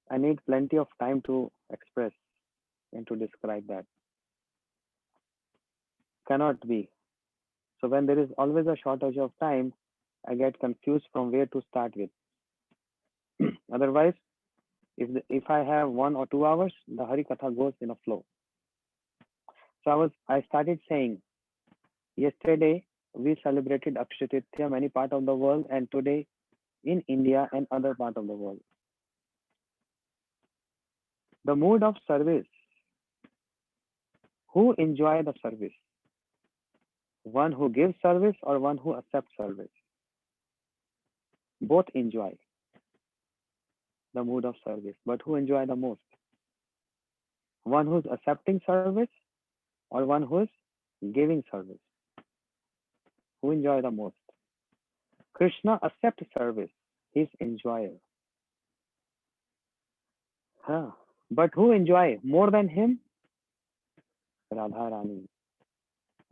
I need plenty of time to express and to describe that. Cannot be. So when there is always a shortage of time, I get confused from where to start with. Otherwise, if I have 1 or 2 hours, the Hari Katha goes in a flow. So I started saying yesterday we celebrated Akshaya Tritiya many part of the world, and today in India and other part of the world. The mood of service. Who enjoy the service? One who gives service or one who accepts service? Both enjoy the mood of service, but who enjoy the most? One who's accepting service or one who's giving service? Who enjoy the most? Krishna accepts service. He's enjoyer. Huh. But who enjoy more than him? Radharani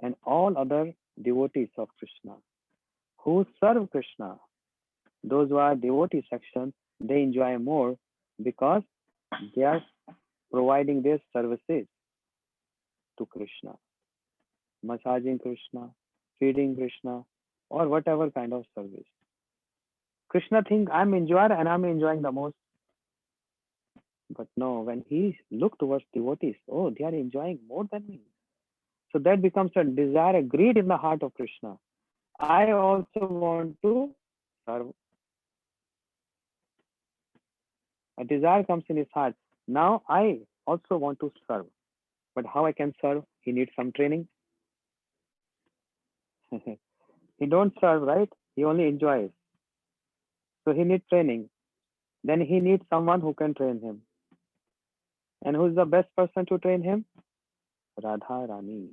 and all other devotees of Krishna who serve Krishna. Those who are devotee section, they enjoy more because they are providing their services to Krishna, massaging Krishna, feeding Krishna, or whatever kind of service. Krishna thinks I'm enjoyer and I'm enjoying the most. But no, when he look towards devotees, oh, they are enjoying more than me. So that becomes a desire, a greed in the heart of Krishna. I also want to serve. A desire comes in his heart. Now I also want to serve. But how I can serve? He needs some training. He don't serve, right? He only enjoys. So he needs training. Then he needs someone who can train him. And who's the best person to train him? Radha Rani.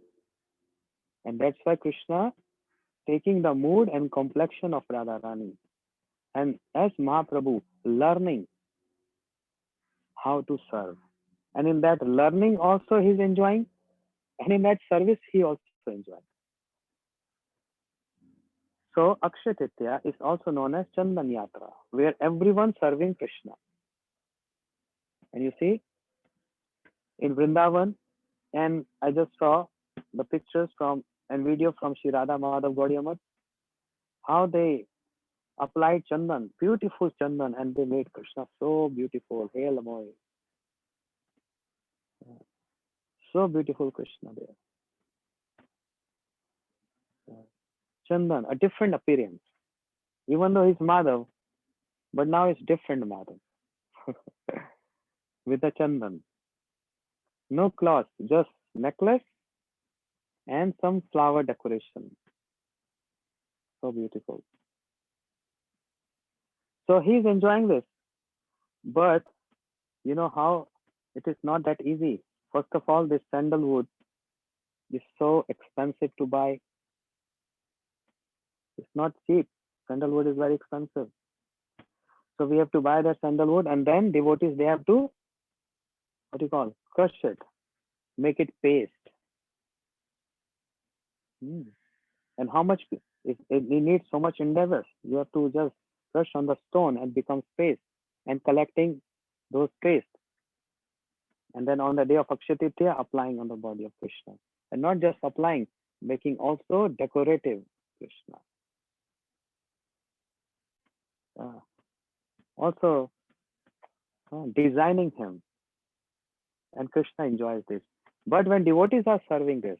And that's why Krishna taking the mood and complexion of Radha Rani. And as Mahaprabhu, learning how to serve. And in that learning also he's enjoying. And in that service he also enjoys. So Akshaya Tritiya is also known as Chandan Yatra, where everyone serving Krishna. And you see, in Vrindavan, and I just saw the pictures from and video from Shri Radha Madhav Gaudiya Math, how they applied Chandan, beautiful Chandan, and they made Krishna so beautiful. Hey Lamoy. So beautiful Krishna there. Chandan, a different appearance. Even though he's Madhav, but now it's different Madhav. With the Chandan. No cloth, just necklace and some flower decoration. So beautiful. So he's enjoying this. But you know how it is not that easy. First of all, this sandalwood is so expensive to buy. It's not cheap. Sandalwood is very expensive. So we have to buy that sandalwood, and then devotees, they have to, what do you call, crush it, make it paste. And how much, it needs so much endeavor. You have to just crush on the stone and become paste and collecting those paste. And then on the day of Akshaya Tritiya, applying on the body of Krishna. And not just applying, making also decorative Krishna. Also designing him. And Krishna enjoys this. But when devotees are serving this,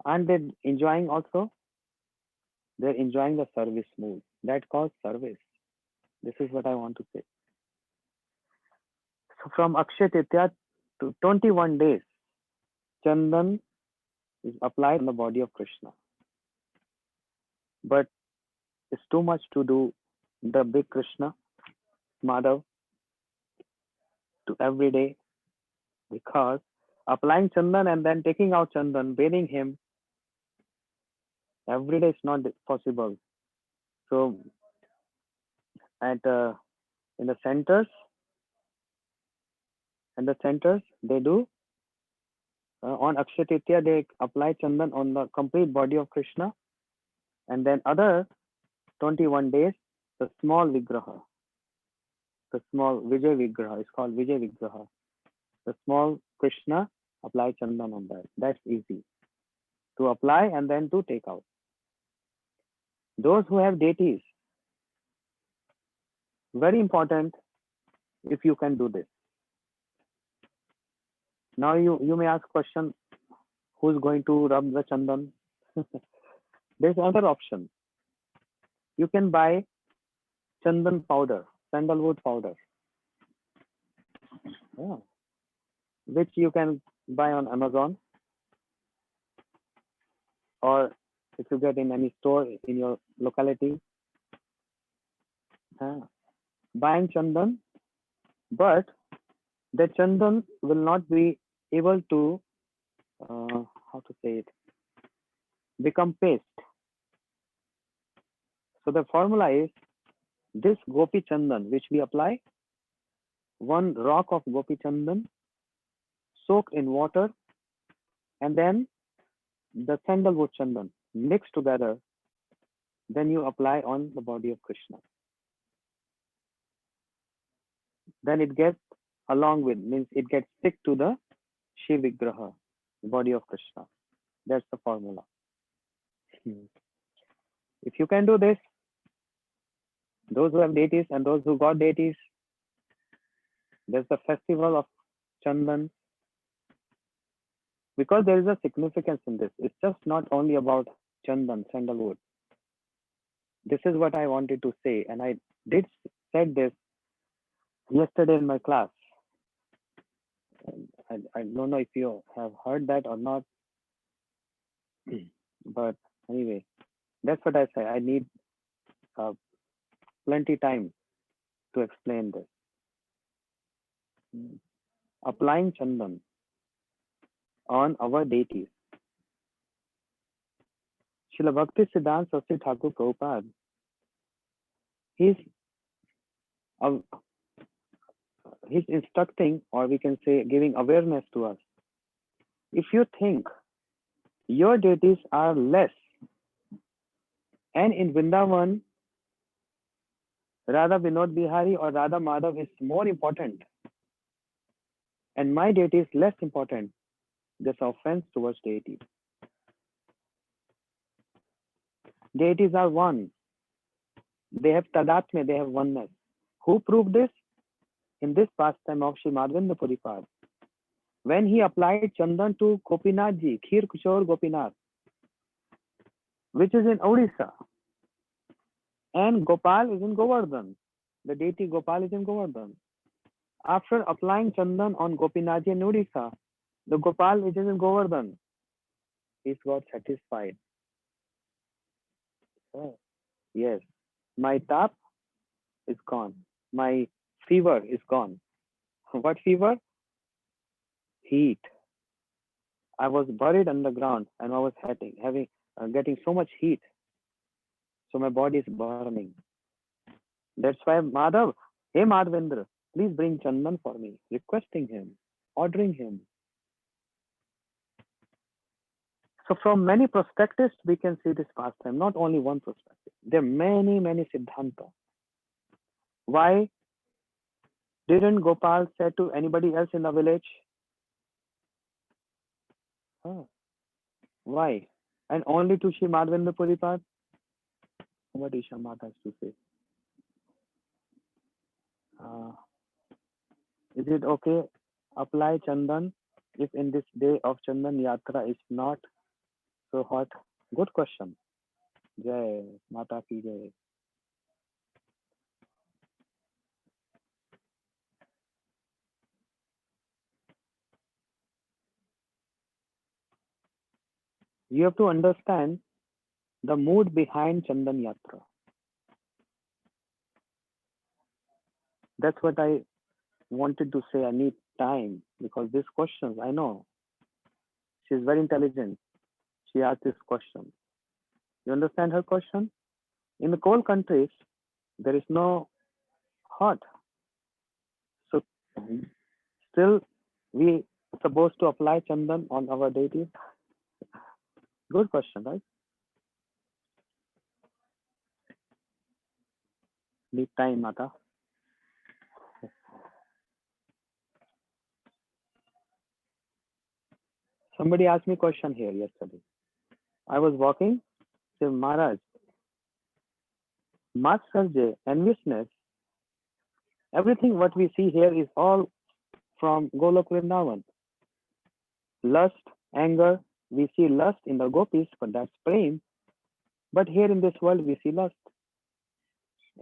aren't they enjoying also? They're enjoying the service mood. That calls service. This is what I want to say. So from Akshaya Tritiya to 21 days, Chandan is applied on the body of Krishna. But it's too much to do the big Krishna, Madhav, to every day, because applying Chandan and then taking out Chandan, bathing him, every day is not possible. So at in the centers, they do on Akshaya Tritiya, they apply Chandan on the complete body of Krishna, and then other 21 days, the small Vigraha, the small Vijay Vigraha. It's called Vijay Vigraha. The small Krishna, apply chandan on that. That's easy to apply and then to take out. Those who have deities, very important if you can do this. Now you may ask question, who's going to rub the chandan? There's another option. You can buy chandan powder, sandalwood powder, yeah, which you can buy on Amazon, or if you get in any store in your locality. Buying chandan, but the chandan will not be able to, how to say it, become paste. So the formula is this gopi chandan, which we apply, one rock of gopi chandan soaked in water, and then the sandalwood chandan mixed together, then you apply on the body of Krishna. Then it gets along with, means it gets stick to the Shiv Vigraha, the body of Krishna. That's the formula. If you can do this, those who have deities and those who got deities, there's the festival of Chandan. Because there is a significance in this. It's just not only about Chandan, sandalwood. This is what I wanted to say, and I did said this yesterday in my class. I don't know if you have heard that or not, but anyway, that's what I say. I need plenty time to explain this. Applying Chandan on our deities. Srila Bhakti Siddhanta Saraswati Thakur Prabhupada, he's instructing, or we can say giving awareness to us. If you think your deities are less, and in Vrindavan, Radha Vinod Bihari or Radha Madhav is more important, and my deity is less important, this offense towards deity. Deities are one. They have tadatmya, they have oneness. Who proved this? In this pastime of Sri Madhavendra Puripad. When he applied Chandan to Gopinath ji, Khir Kushor Gopinath, which is in Odisha, and Gopal is in Govardhan. The deity Gopal is in Govardhan. After applying Chandan on Gopinath ji in Odisha, the Gopal which is in Govardhan, he got satisfied. Oh, yes, my tap is gone. My fever is gone. What fever? Heat. I was buried underground and I was getting so much heat. So my body is burning. That's why Madhav, hey Madhavendra, please bring Chandan for me. Requesting him, ordering him. So from many perspectives, we can see this pastime, not only one perspective. There are many, many Siddhanta. Why didn't Gopal say to anybody else in the village? Why? And only to Sri Madhavendra Puripad? What Isha Mata has to say? Is it okay? Apply Chandan if in this day of Chandan Yatra is not so hot? Good question. Jai Mata ki Jai. You have to understand the mood behind Chandan Yatra. That's what I wanted to say. I need time because these questions, I know she's very intelligent. She asked this question. You understand her question? In the cold countries, there is no hot. So still we supposed to apply Chandan on our deities? Good question, right? Need time, Mata. Somebody asked me a question here yesterday. I was walking, said, Maharaj, Matsarje, enviousness, everything what we see here is all from Golok Vrindavan. Lust, anger, we see lust in the gopis, but that's prem. But here in this world, we see lust.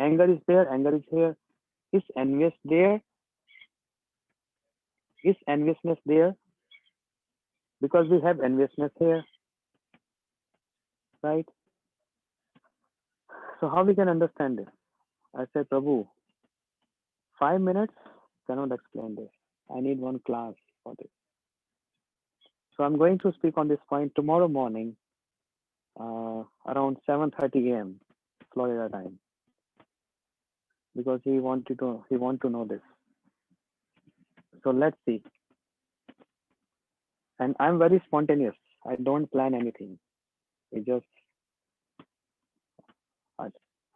Anger is there, anger is here. Is envious there? Is enviousness there? Because we have enviousness here, right? So how we can understand this? I said, Prabhu, 5 minutes cannot explain this. I need one class for this. So I'm going to speak on this point tomorrow morning, around 7:30 a.m. Florida time, because he want to know this. So let's see. And I'm very spontaneous. I don't plan anything. It just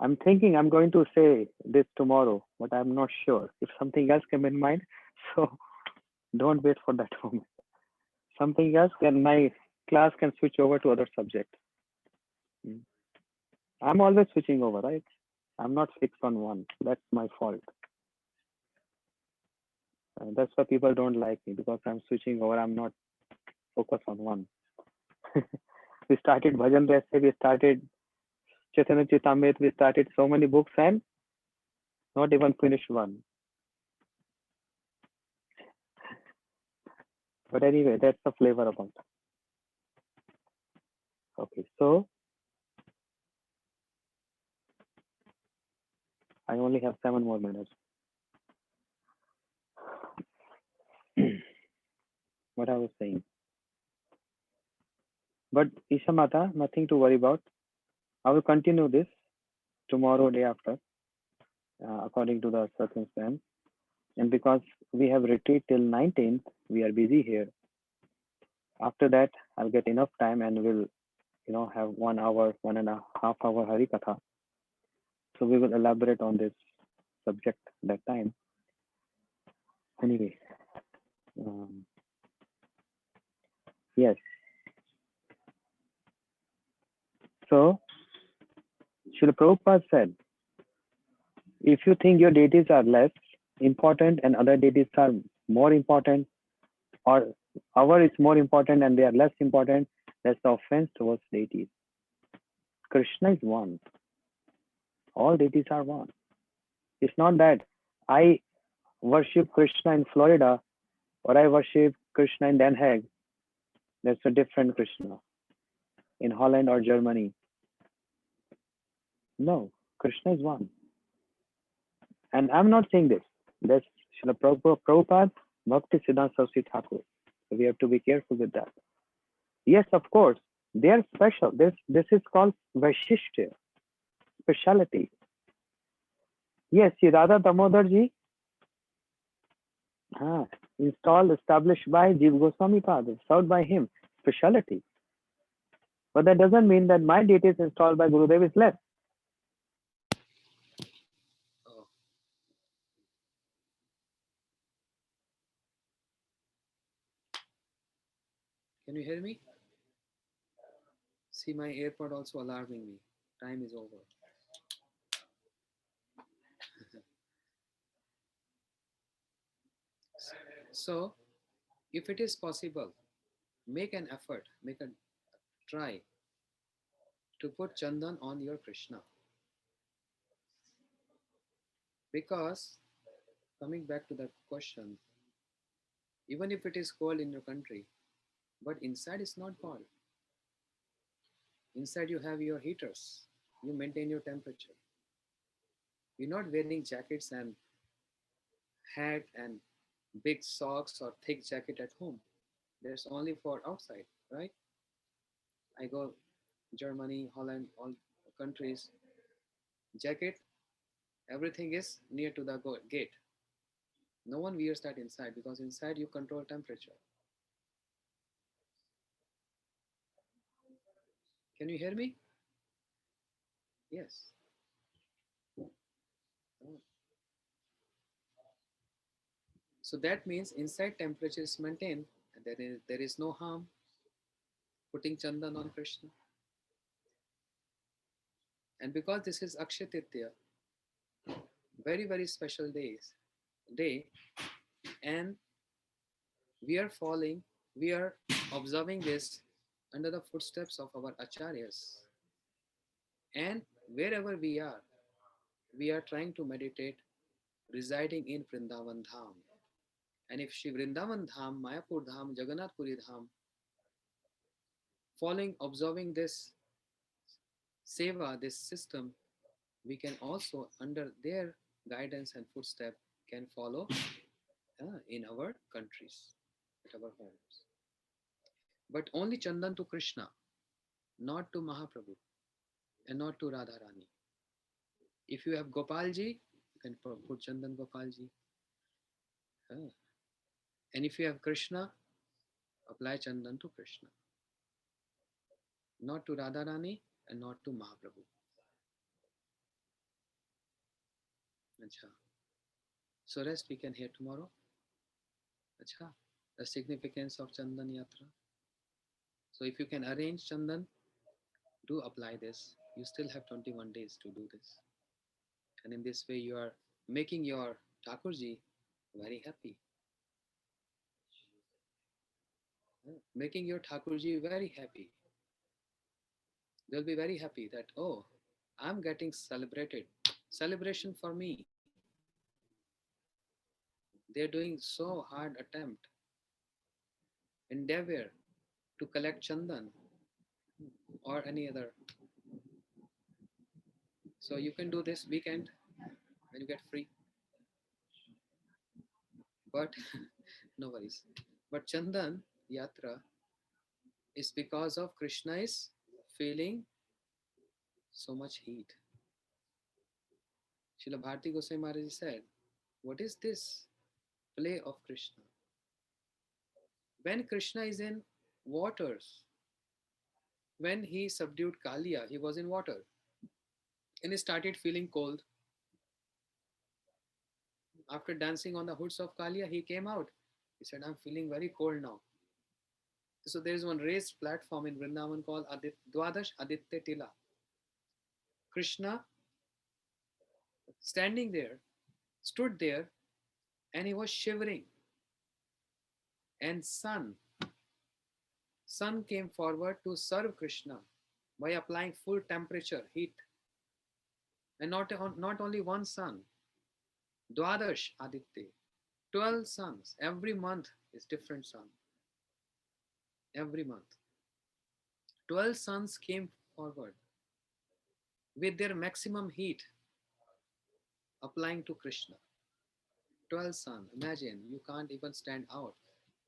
I'm thinking I'm going to say this tomorrow, but I'm not sure. If something else came in mind, so don't wait for that moment. Something else, then my class can switch over to other subject. I'm always switching over, right? I'm not fixed on one. That's my fault. That's why people don't like me, because I'm switching over. I'm not focused on one. We started Bhajan Rasa, we started Chaitanya Chaitamrit, we started so many books and not even finished one. But anyway, that's the flavor about it. Okay, so I only have 7 more minutes. What I was saying. But Isha Mata, nothing to worry about. I will continue this tomorrow, day after, according to the circumstance. And because we have retreat till 19th, we are busy here. After that, I'll get enough time and we'll, have 1 hour, 1.5 hour Hari Katha. So we will elaborate on this subject that time. Anyway, yes. So, Srila Prabhupada said, if you think your deities are less important and other deities are more important, or our is more important and they are less important, that's the offense towards deities. Krishna is one. All deities are one. It's not that I worship Krishna in Florida or I worship Krishna in Den Haag. That's a different Krishna in Holland or Germany. No, Krishna is one. And I'm not saying this. That's Srila Prabhupada, Bhakti Siddhanta Saraswati Thakur. So we have to be careful with that. Yes, of course, they are special. This is called Vaishishtya, speciality. Yes, Radha Damodar ji, installed, established by Jiva Goswami Padre, served by him, speciality. But that doesn't mean that my deity is installed by Gurudev is less. Oh. Can you hear me? See, my AirPod also alarming me. Time is over. So, if it is possible, make an effort, make a try to put Chandan on your Krishna. Because, coming back to that question, even if it is cold in your country, but inside is not cold. Inside you have your heaters. You maintain your temperature. You're not wearing jackets and hat and big socks or thick jacket at home. That's only for outside, right? I go Germany, Holland, all countries. Jacket, everything is near to the gate. No one wears that inside because inside you control temperature. Can you hear me? Yes. Oh. So that means inside temperature is maintained and there is no harm. putting chandan on Krishna. And because this is Akshay Titya, very, very special day, and we are following, we are observing this under the footsteps of our acharyas. And wherever we are trying to meditate residing in Vrindavan Dham. And if Shri Vrindavan Dham, Mayapur Dham, Jagannath Puri Dham, following, observing this seva, this system, we can also, under their guidance and footstep, can follow in our countries, at our homes. But only Chandan to Krishna, not to Mahaprabhu, and not to Radharani. If you have Gopalji, you can put Chandan Gopalji. And if you have Krishna, apply Chandan to Krishna. Not to Radharani and not to Mahaprabhu. Achha. So rest we can hear tomorrow. Achha. The significance of Chandan Yatra. So if you can arrange Chandan, do apply this. You still have 21 days to do this. And in this way you are making your Thakurji very happy. Making your Thakurji very happy. They'll be very happy that, oh, I'm getting celebrated. Celebration for me. They're doing so hard attempt, endeavor to collect Chandan or any other. So you can do this weekend when you get free. But no worries. But Chandan Yatra is because of Krishna is feeling so much heat. Srila Bharati Goswami Maharaj said, what is this play of Krishna? When Krishna is in waters, when he subdued Kaliya, he was in water and he started feeling cold. After dancing on the hoods of Kaliya, he came out. He said, I'm feeling very cold now. So there is one raised platform in Vrindavan called Dwadash Aditya Tila. Krishna standing there, stood there, and he was shivering. And sun came forward to serve Krishna by applying full temperature, heat. And not only one sun, Dwadash Aditya, 12 suns. Every month is different sun. Every month. 12 suns came forward with their maximum heat applying to Krishna. 12 sun. Imagine, you can't even stand out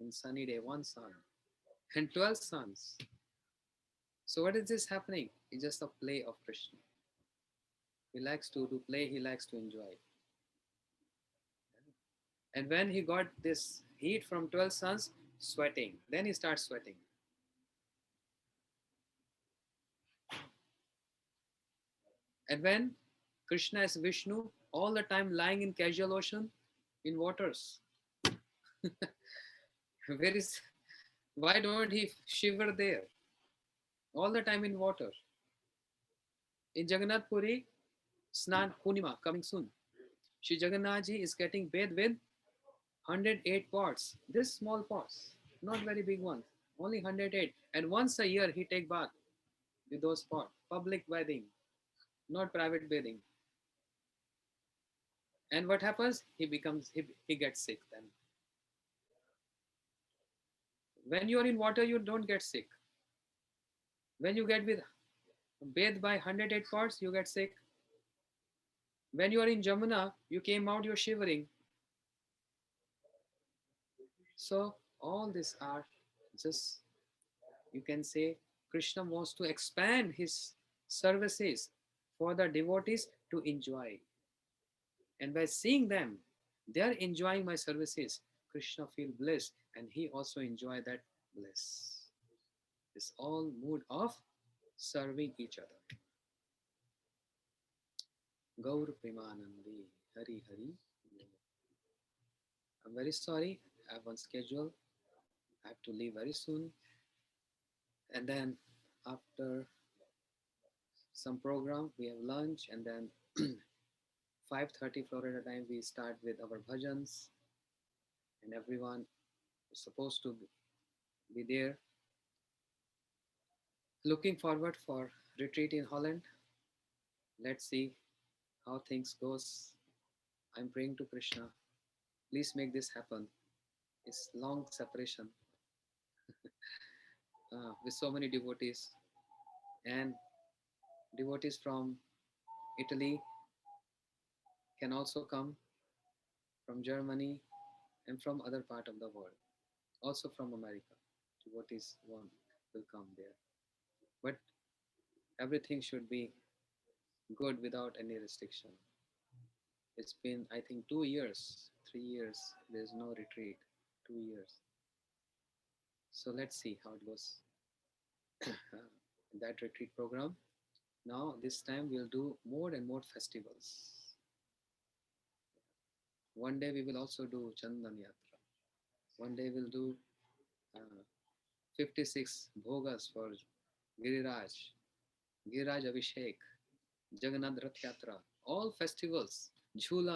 in sunny day, one sun. And 12 suns. So what is this happening? It's just a play of Krishna. He likes to do play, he likes to enjoy. And when he got this heat from 12 suns, sweating. Then he starts sweating. And when Krishna is Vishnu, all the time lying in casual ocean, in waters. Why don't he shiver there? All the time in water. In Jagannath Puri, Snan Punima coming soon. Shri Jagannath Ji is getting bathed with 108 pots. This small pots, not very big ones, only 108. And once a year he take bath with those pots. Public bathing, not private bathing. And what happens? He gets sick then. When you are in water, you don't get sick. When you get bathed by 108 pots, you get sick. When you are in Jamuna, you came out, you're shivering. So all these are just, you can say, Krishna wants to expand his services for the devotees to enjoy. And by seeing them, they are enjoying my services. Krishna feel bliss and he also enjoy that bliss. This all mood of serving each other. Gaur Premanandi Hari Hari. I'm very sorry. I have one schedule. I have to leave very soon. And then after some program, we have lunch, and then 5:30 Florida time we start with our bhajans, and everyone is supposed to be there. Looking forward for retreat in Holland. Let's see how things goes. I'm praying to Krishna. Please make this happen. It's long separation with so many devotees, and devotees from Italy can also come, from Germany, and from other part of the world, also from America. Devotees will come there, but everything should be good without any restriction. It's been, I think, 2 years, 3 years. There's no retreat. 2 years. So let's see how it goes. That retreat program. Now this time we'll do more and more festivals. One day we will also do Chandan Yatra. One day we'll do uh, 56 bhogas for Giriraj, Giriraj Abhishek, Jagannath Rath Yatra, all festivals, Jhula